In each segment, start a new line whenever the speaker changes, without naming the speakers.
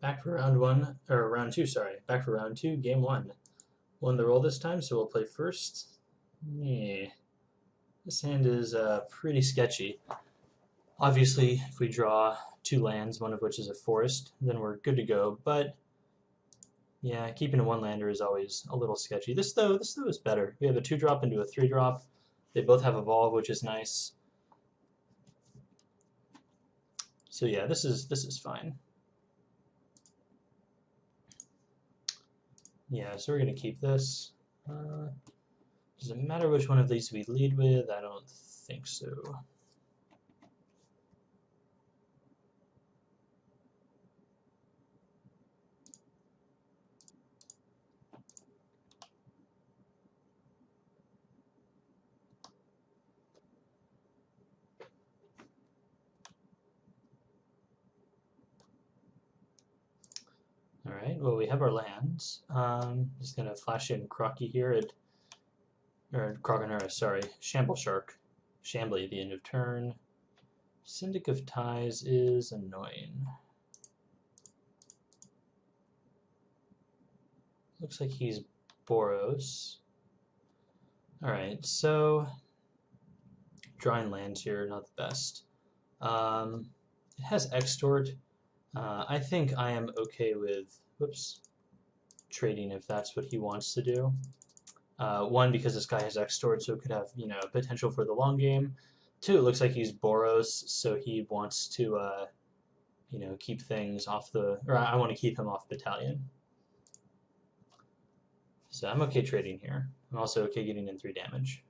Back for round one, or round two, sorry. Back for round two, game one. Won the roll this time, so we'll play first. Yeah. This hand is pretty sketchy. Obviously, if we draw two lands, one of which is a forest, then we're good to go, but yeah, keeping a one-lander is always a little sketchy. This though is better. We have a 2-drop into a 3-drop. They both have Evolve, which is nice. So yeah, this is fine. Yeah, so we're gonna keep this. Does it matter which one of these we lead with? I don't think so. Alright, well we have our lands. Just gonna flash in Crocky here or Croconura, sorry, Shamble Shark. Shambly at the end of turn. Syndic of Ties is annoying. Looks like he's Boros. Alright, so drawing lands here, not the best. It has Extort. I think I am okay with, trading if that's what he wants to do. One, because this guy has Extort, so it could have, potential for the long game. Two, it looks like he's Boros, so he wants to, keep things off or I want to keep him off Battalion. So I'm okay trading here. I'm also okay getting in 3 damage.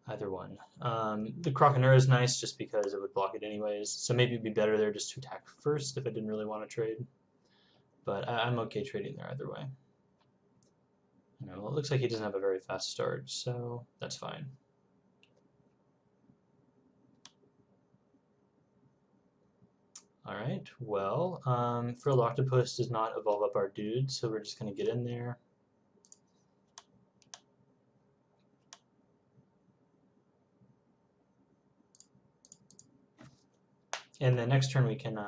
Either one. The Croconura is nice just because it would block it anyways, so maybe it'd be better there just to attack first if I didn't really want to trade. But I'm okay trading there either way. Well, it looks like he doesn't have a very fast start, so that's fine. Alright, well, Frilled Octopus does not evolve up our dude, so we're just going to get in there. And then next turn we can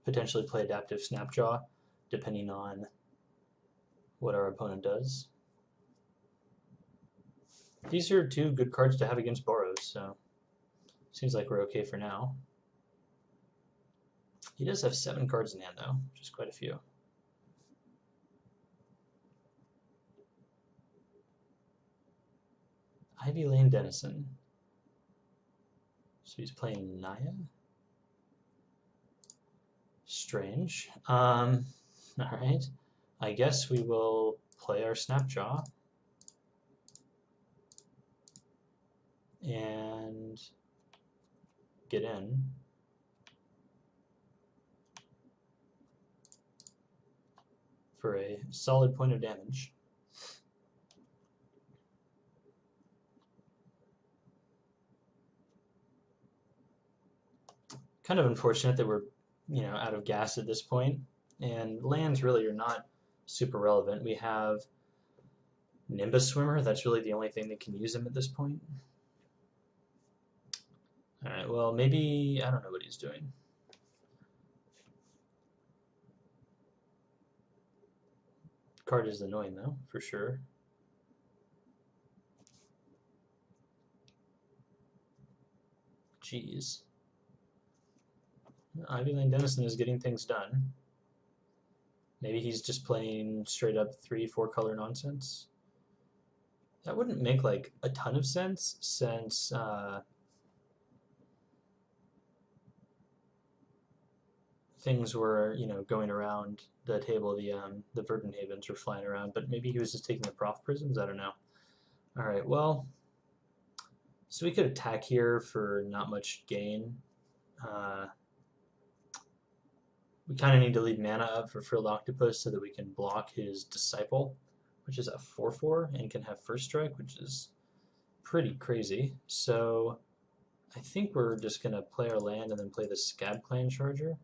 potentially play Adaptive Snapjaw, depending on what our opponent does. These are 2 good cards to have against Boros, so seems like we're okay for now. He does have 7 cards in hand, though, which is quite a few. Ivy Lane Denizen. So he's playing Naya? Strange. Alright. I guess we will play our Snapjaw. And get in. For a solid point of damage. Kind of unfortunate that we're, out of gas at this point. And lands really are not super relevant. We have Nimbus Swimmer. That's really the only thing that can use him at this point. Alright, well, maybe, I don't know what he's doing. Card is annoying, though, for sure. Jeez. Ivy Lane Denizen is getting things done. Maybe he's just playing straight up 3-4 color nonsense. That wouldn't make like a ton of sense since things were, going around the table. The Verdant Havens were flying around, but maybe he was just taking the Prof Prisms. I don't know. All right, well, so we could attack here for not much gain. We kind of need to leave mana up for Frilled Octopus so that we can block his Disciple, which is a 4/4 and can have First Strike, which is pretty crazy. So I think we're just going to play our land and then play the Scab Clan Charger.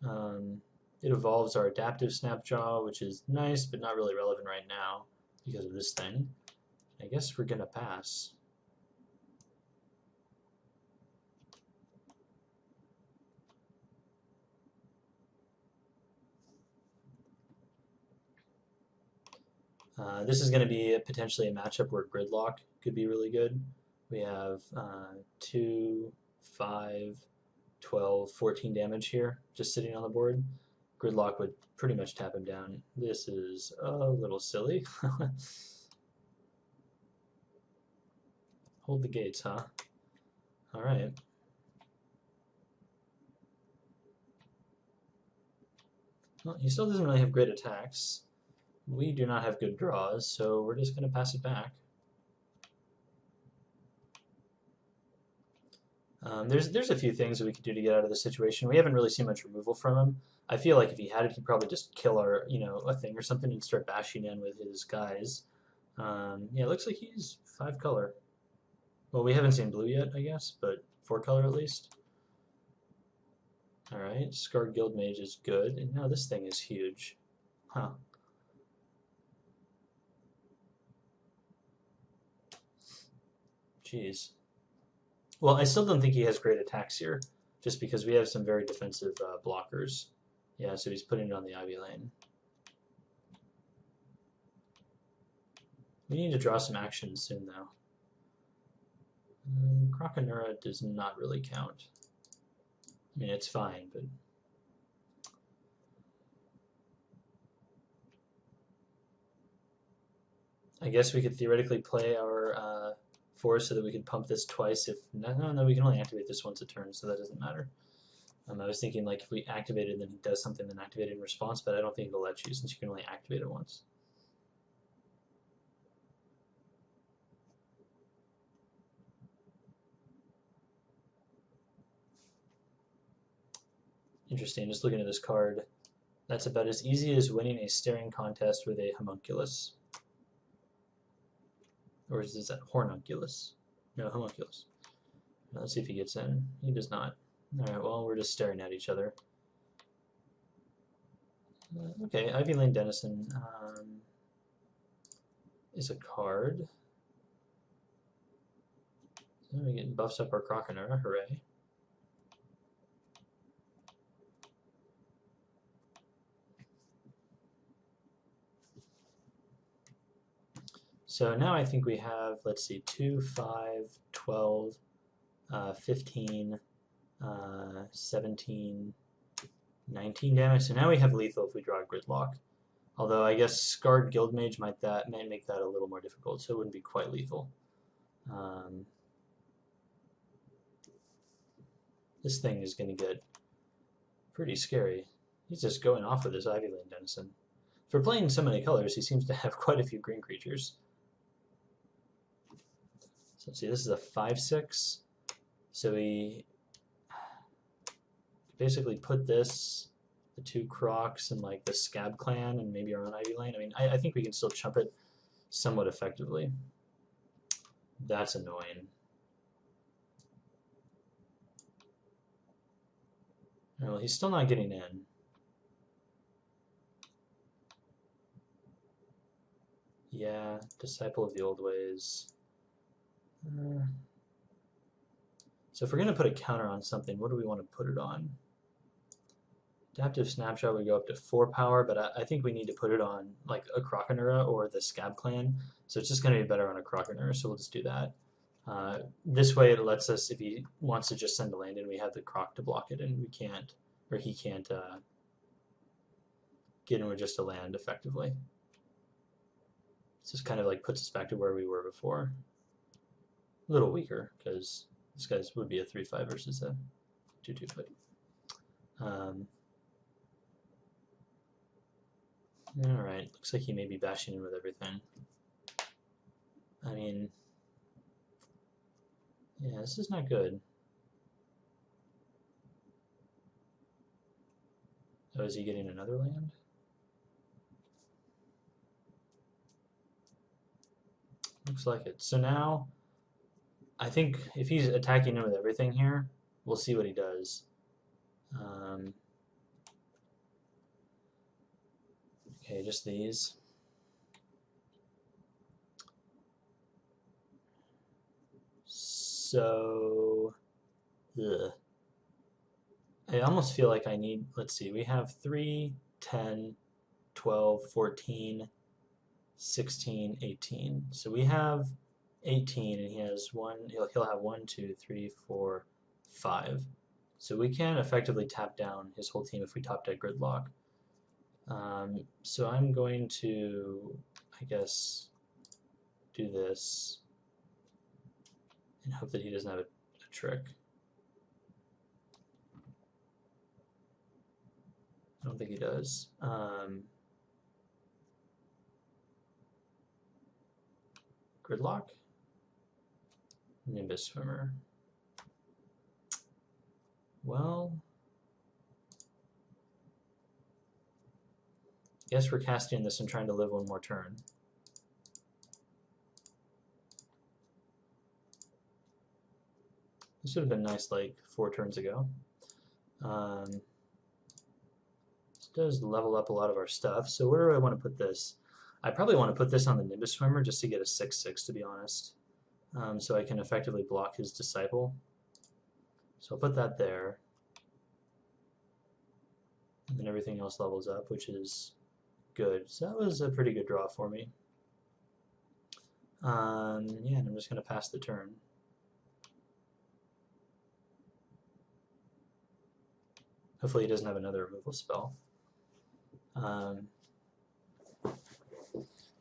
It evolves our Adaptive Snapjaw, which is nice, but not really relevant right now because of this thing. I guess we're going to pass. This is going to be potentially a matchup where Gridlock could be really good. We have 2, 5, 12, 14 damage here just sitting on the board. Gridlock would pretty much tap him down. This is a little silly. Hold the gates, huh? Alright. Well, he still doesn't really have great attacks. We do not have good draws, so we're just going to pass it back. There's a few things that we could do to get out of the situation. We haven't really seen much removal from him. I feel like if he had it, he'd probably just kill our, a thing or something and start bashing in with his guys. Yeah, it looks like he's 5 color. Well, we haven't seen blue yet, I guess, but 4 color at least. Alright, Scarred Guildmage is good, and now this thing is huge. Huh. Jeez. Well, I still don't think he has great attacks here, just because we have some very defensive blockers. Yeah, so he's putting it on the Ivy lane. We need to draw some action soon, though. Croconura does not really count. I mean, it's fine, but... I guess we could theoretically play our force so that we could pump this twice if... No, we can only activate this once a turn, so that doesn't matter. I was thinking, like, if we activate it, then he does something, then activate it in response, but I don't think it'll let you, since you can only activate it once. Interesting, just looking at this card. That's about as easy as winning a staring contest with a homunculus. Or is that hornunculus? No, homunculus. Let's see if he gets in. He does not. Alright, well, we're just staring at each other. Okay, Ivy Lane Denizen is a card. So we get buffs up our Croconura, hooray. So now I think we have, let's see, 2, 5, 12, 15, 17, 19 damage. So now we have lethal if we draw a Gridlock. Although I guess Scarred Guildmage might make that a little more difficult, so it wouldn't be quite lethal. This thing is going to get pretty scary. He's just going off with his Ivy Lane Denizen. For playing so many colors, he seems to have quite a few green creatures. So let's see, this is a 5/6. So we basically put this, the 2 Crocs, and like the Scab Clan, and maybe our own Ivy Lane. I mean, I think we can still chump it somewhat effectively. That's annoying. Well, he's still not getting in. Yeah, Disciple of the Old Ways. So if we're going to put a counter on something, what do we want to put it on? Adaptive Snapshot would go up to 4 power, but I think we need to put it on like a Croconura or the Scab Clan. So it's just going to be better on a Croconura, so we'll just do that. This way it lets us, if he wants to just send a land in, we have the Croc to block it, and we can't, or he can't get in with just a land effectively. This just kind of like puts us back to where we were before. A little weaker, because this guy's would be a 3/5 versus a 2/2, but alright, looks like he may be bashing in with everything. I mean, yeah, this is not good. Oh, is he getting another land? Looks like it. So now, I think if he's attacking him with everything here, we'll see what he does. Okay, just these. So, I almost feel like I need, let's see, we have 3, 10, 12, 14. 16, 18. So we have 18, and he has one. He'll have 1, 2, 3, 4, 5. So we can effectively tap down his whole team if we top deck Gridlock. So I'm going to, I guess, do this and hope that he doesn't have a trick. I don't think he does. Gridlock, Nimbus Swimmer. Well, I guess we're casting this and trying to live one more turn. This would have been nice like 4 turns ago. This does level up a lot of our stuff. So where do I want to put this? I probably want to put this on the Nimbus Swimmer just to get a 6/6, to be honest. So I can effectively block his Disciple. So I'll put that there. And then everything else levels up, which is good. So that was a pretty good draw for me. Yeah, and I'm just going to pass the turn. Hopefully he doesn't have another removal spell.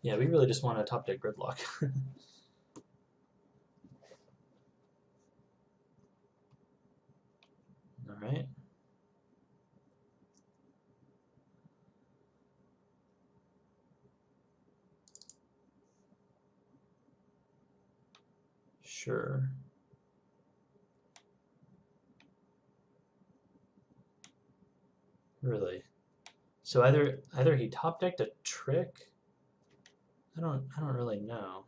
Yeah, we really just want to top deck Gridlock. All right. Sure. Really? So either he top decked a trick. I don't really know,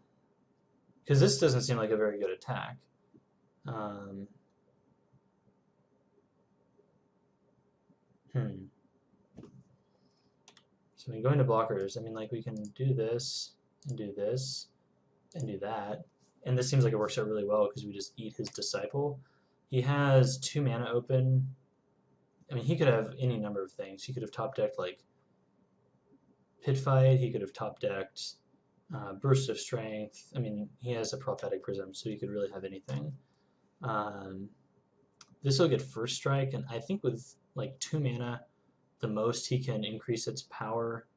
because this doesn't seem like a very good attack. So when going to blockers, I mean, like we can do this and do this and do that, and this seems like it works out really well because we just eat his Disciple. He has 2 mana open. I mean, he could have any number of things. He could have top decked like Pit Fight. He could have top decked Burst of Strength. I mean, he has a Prophetic Prism, so he could really have anything. This will get First Strike, and I think with like 2 mana, the most he can increase its power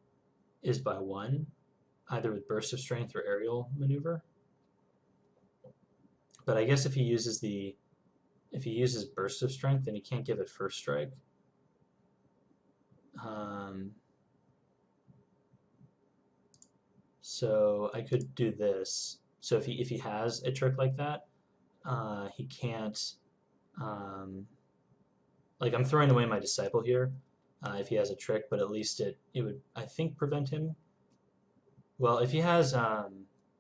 is by 1, either with Burst of Strength or Aerial Maneuver. But I guess if he uses Burst of Strength, then he can't give it First Strike. So I could do this. So if he has a trick like that, he can't. Like I'm throwing away my Disciple here. If he has a trick, but at least it would, I think, prevent him. Well, if he has the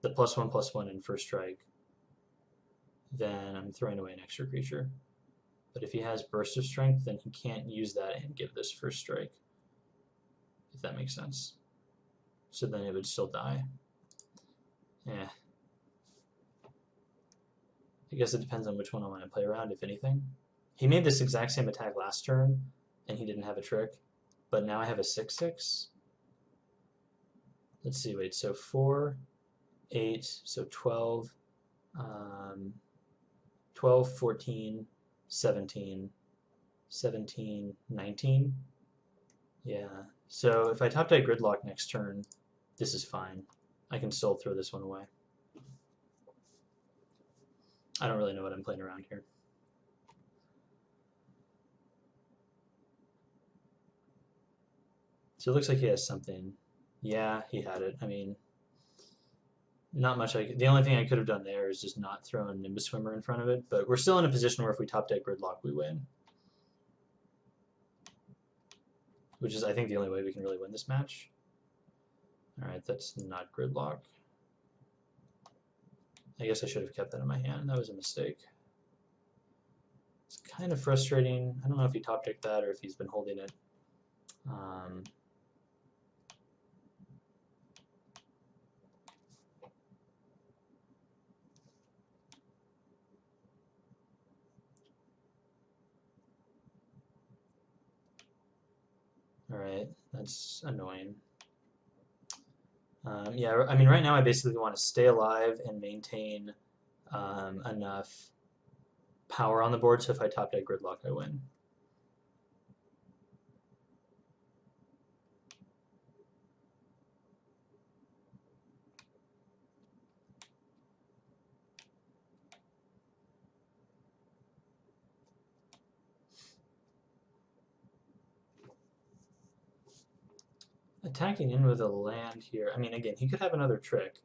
+1/+1 in First Strike, then I'm throwing away an extra creature. But if he has Burst of Strength, then he can't use that and give this First Strike, if that makes sense. So then it would still die. Yeah. I guess it depends on which one I want to play around, if anything. He made this exact same attack last turn, and he didn't have a trick. But now I have a 6/6. Let's see, wait, so 4, 8, so 12, 12, 14, 17, 17, 19. Yeah, so if I top deck Gridlock next turn, this is fine. I can still throw this one away. I don't really know what I'm playing around here. So it looks like he has something. Yeah, he had it. I mean, not much. The only thing I could have done there is just not throw a Nimbus Swimmer in front of it, but we're still in a position where if we top deck Gridlock, we win. Which is, I think, the only way we can really win this match. Alright, that's not Gridlock. I guess I should have kept that in my hand. That was a mistake. It's kind of frustrating. I don't know if he top decked that or if he's been holding it. Alright, that's annoying. Yeah, I mean, right now I basically want to stay alive and maintain enough power on the board, so if I top deck Gridlock, I win. Attacking in with a land here. I mean, again, he could have another trick.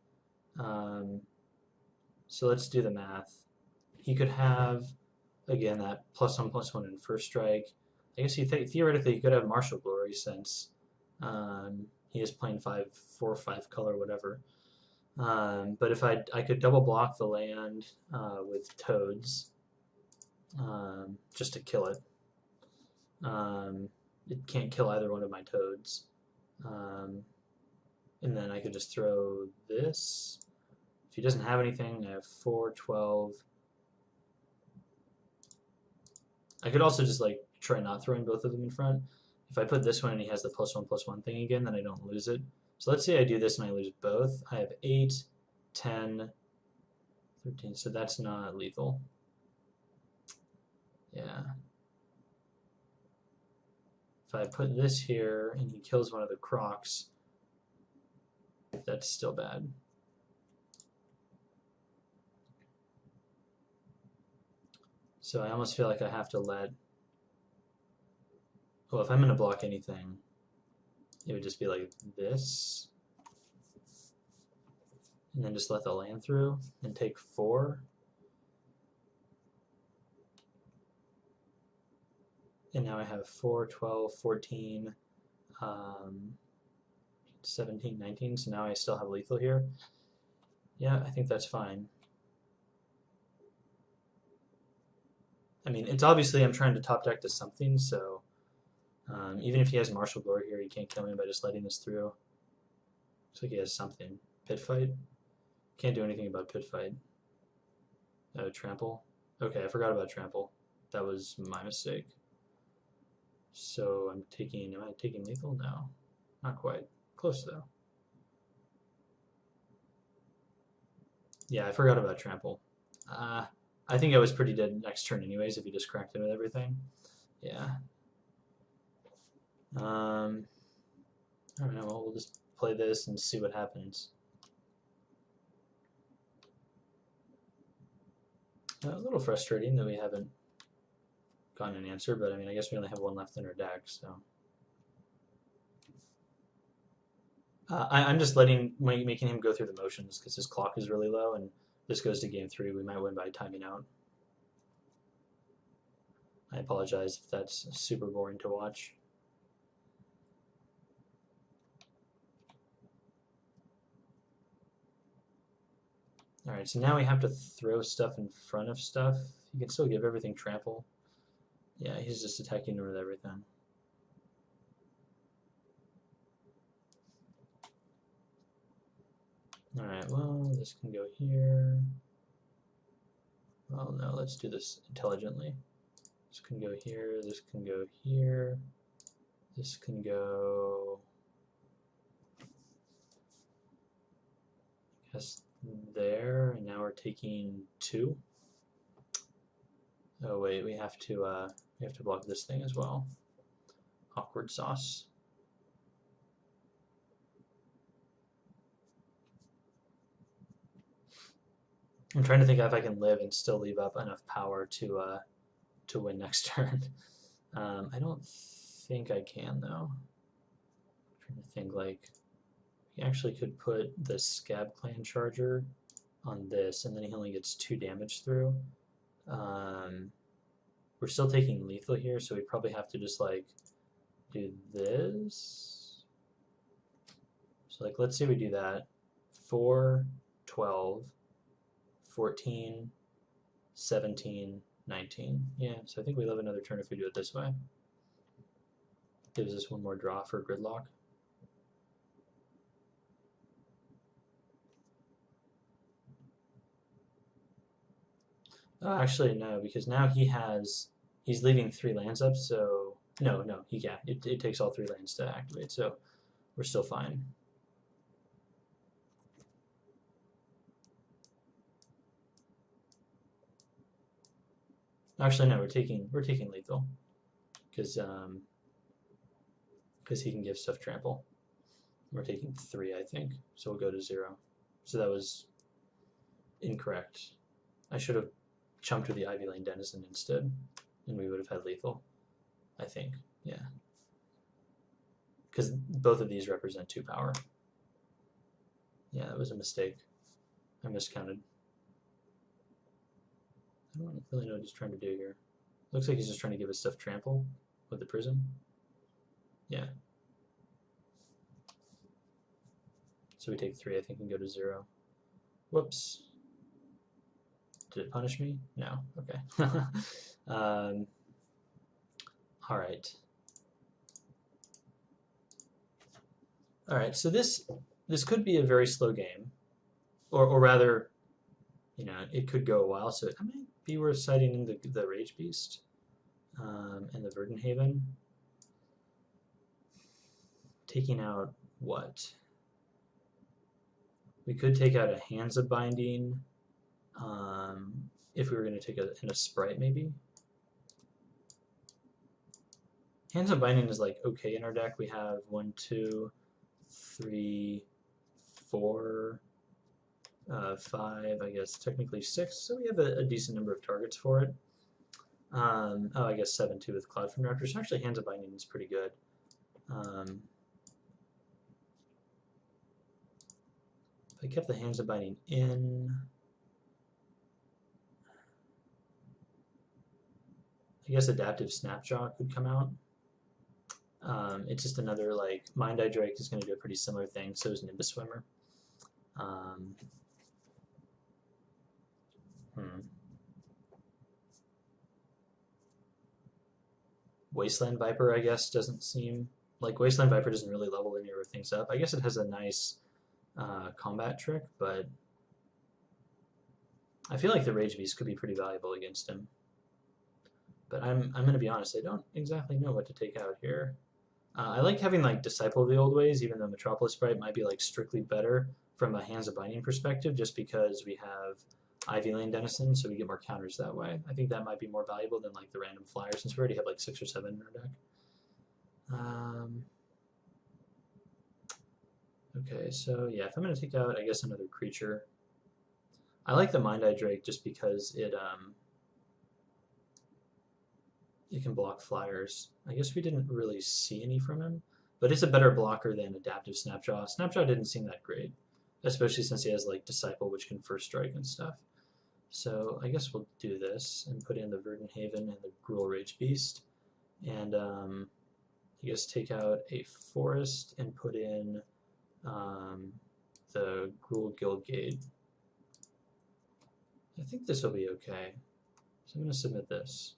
So let's do the math. He could have, again, that +1/+1 in first strike. I guess theoretically he could have Martial Glory since he is playing 4/5 color, whatever. But if I could double block the land with Toads just to kill it. It can't kill either one of my Toads. And then I could just throw this. If he doesn't have anything, I have 4, 12. I could also just like try not throwing both of them in front. If I put this one and he has the +1/+1 thing again, then I don't lose it. So let's say I do this and I lose both. I have 8, 10, 13, so that's not lethal. Yeah. If I put this here and he kills one of the Crocs, that's still bad. So I almost feel like I have to let... Well, if I'm going to block anything, it would just be like this. And then just let the land through and take 4. And now I have 4, 12, 14, 17, 19. So now I still have lethal here. Yeah, I think that's fine. I mean, it's obviously I'm trying to top deck to something, so even if he has Martial Glory here, he can't kill me by just letting this through. Looks like he has something. Pit Fight? Can't do anything about Pit Fight. Trample? Okay, I forgot about Trample. That was my mistake. So am I taking lethal? No, not quite. Close though. Yeah, I forgot about Trample. I think I was pretty dead next turn anyways if he just cracked it with everything. Yeah. I don't know, we'll just play this and see what happens. A little frustrating that we haven't gotten an answer, but I mean, I guess we only have one left in our deck, so. I'm just making him go through the motions because his clock is really low, and this goes to game 3. We might win by timing out. I apologize if that's super boring to watch. Alright, so now we have to throw stuff in front of stuff. You can still give everything trample. Yeah, he's just attacking with everything. Alright, well, this can go here. Well, no, let's do this intelligently. This can go here, this can go here, this can go... I guess there, and now we're taking 2. Oh wait, we have to block this thing as well. Awkward sauce. I'm trying to think if I can live and still leave up enough power to win next turn. I don't think I can though. I'm trying to think, like, he actually could put the Scab Clan Charger on this, and then he only gets 2 damage through. We're still taking lethal here, so we probably have to just like do this. So like, let's say we do that. 4, 12, 14, 17, 19. Yeah, so I think we live another turn if we do it this way. Gives us one more draw for Gridlock. Actually, no, because now he's leaving 3 lands up, so no, it takes all 3 lands to activate, so we're still fine. Actually, no, we're taking lethal because he can give stuff trample. We're taking 3, I think, so we'll go to 0. So that was incorrect. I should have chumped with the Ivy Lane Denizen instead, and we would have had lethal, I think. Yeah. Because both of these represent 2 power. Yeah, that was a mistake. I miscounted. I don't really know what he's trying to do here. Looks like he's just trying to give his stuff trample with the prism. Yeah. So we take 3, I think, and go to 0. Whoops. Did it punish me? No. Okay. All right. All right. So this could be a very slow game, or rather, you know, it could go a while. So it might be worth citing in the Rage Beast and the Verdant Haven. Taking out what? We could take out a Hands of Binding. If we were going to take a Sprite, maybe. Hands of Binding is like okay in our deck. We have 1, 2, 3, 4, 5, I guess technically 6. So we have a decent number of targets for it. Oh, I guess 7 too with Cloud from Raptor. So actually, Hands of Binding is pretty good. If I kept the Hands of Binding in, I guess Adaptive Snapjaw could come out. It's just another, like, Mind Eye Drake is going to do a pretty similar thing, so is Nimbus Swimmer. Wasteland Viper, I guess, doesn't seem... Like, Wasteland Viper doesn't really level any of things up. I guess it has a nice combat trick, but I feel like the Rage Beast could be pretty valuable against him. But I'm going to be honest, I don't exactly know what to take out here. I like having like Disciple of the Old Ways, even though Metropolis Sprite might be like strictly better from a Hands of Binding perspective, just because we have Ivy Lane Denizen, so we get more counters that way. I think that might be more valuable than like the random flyer, since we already have like 6 or 7 in our deck. Okay, so yeah, if I'm going to take out, I guess, another creature, I like the Mind Eye Drake just because it can block flyers. I guess we didn't really see any from him, but it's a better blocker than Adaptive Snapjaw. Snapjaw didn't seem that great, especially since he has like Disciple, which can first strike and stuff. So I guess we'll do this and put in the Verdant Haven and the Gruul Rage Beast, and I guess take out a Forest and put in the Gruul Guildgate. I think this will be okay. So I'm going to submit this.